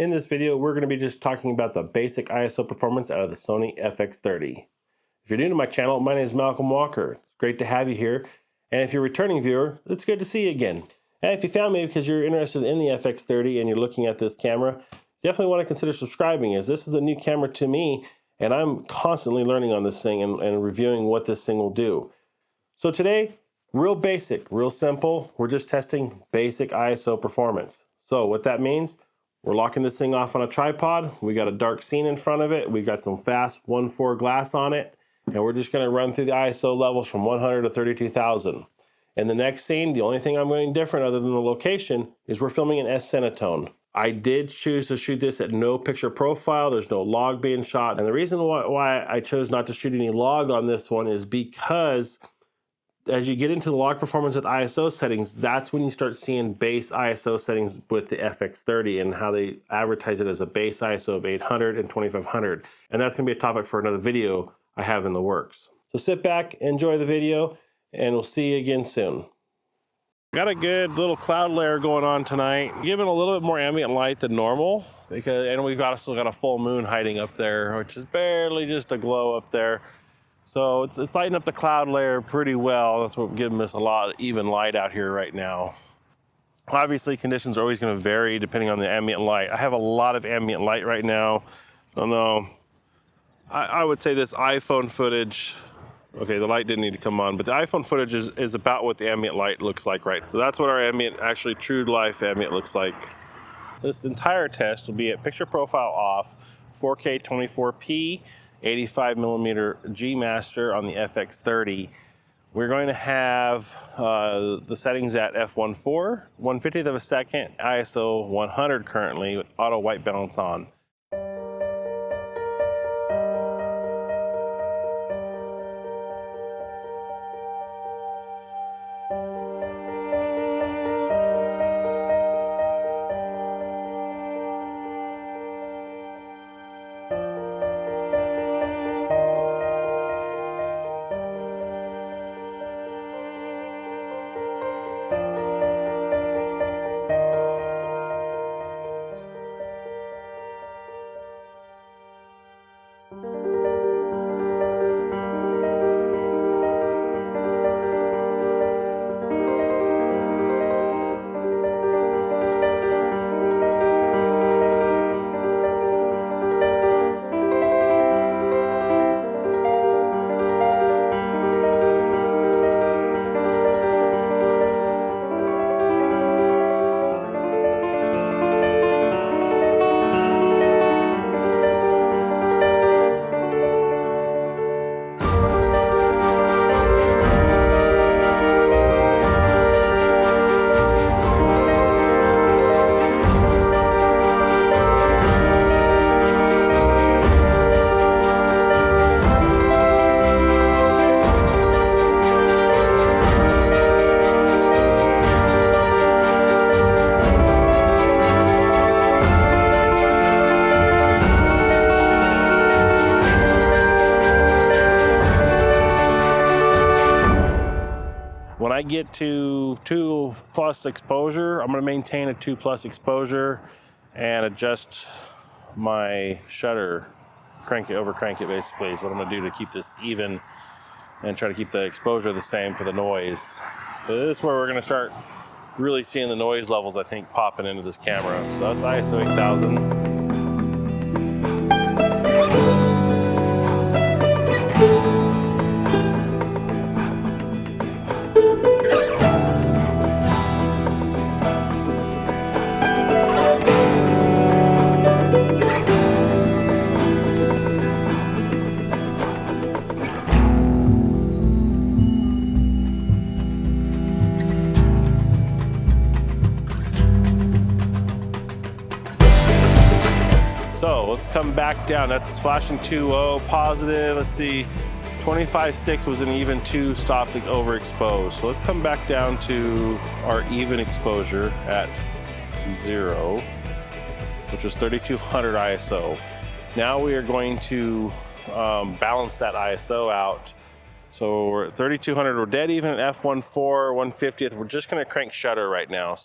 In this video, we're going to be just talking about the basic ISO performance out of the Sony FX30. If you're new to my channel, my name is Malcolm Walker. It's great to have you here. And if you're a returning viewer, it's good to see you again. And if you found me because you're interested in the FX30 and you're looking at this camera, definitely want to consider subscribing, as this is a new camera to me and I'm constantly learning on this thing and reviewing what this thing will do. So today, real basic, real simple. We're just testing basic ISO performance. So what that means, we're locking this thing off on a tripod. We got a dark scene in front of it. We got some fast 1.4 glass on it. And we're just gonna run through the ISO levels from 100 to 32,000. In the next scene, the only thing I'm doing different other than the location is we're filming in S-Cinetone. I did choose to shoot this at no picture profile. There's no log being shot. And the reason why I chose not to shoot any log on this one is because as you get into the log performance with ISO settings, that's when you start seeing base ISO settings with the FX30 and how they advertise it as a base ISO of 800 and 2500. And that's gonna be a topic for another video I have in the works. So sit back, enjoy the video, and we'll see you again soon. Got a good little cloud layer going on tonight. Giving a little bit more ambient light than normal, and we've also got a full moon hiding up there, which is barely just a glow up there. So it's lighting up the cloud layer pretty well. That's what's giving us a lot of even light out here right now. Obviously, conditions are always going to vary depending on the ambient light. I have a lot of ambient light right now. I don't know. I would say this iPhone footage, okay, the light didn't need to come on, but the iPhone footage is about what the ambient light looks like, right? So that's what our ambient, actually true life ambient looks like. This entire test will be at picture profile off, 4K 24p, 85mm G Master on the FX30. We're going to have the settings at f1.4, 1/50th of a second, ISO 100 currently, with auto white balance on. When I get to 2+ exposure, I'm going to maintain a 2+ exposure and adjust my shutter, crank it basically is what I'm going to do to keep this even and try to keep the exposure the same for the noise. So this is where we're going to start really seeing the noise levels, I think, popping into this camera. So that's ISO 8000. So let's come back down. That's flashing 2.0 positive. Let's see, 25.6 was an even 2 stopped overexposed. So let's come back down to our even exposure at 0, which was 3200 ISO. Now we are going to balance that ISO out. So we're at 3200, we're dead even at f1.4, 1/50th. We're just gonna crank shutter right now.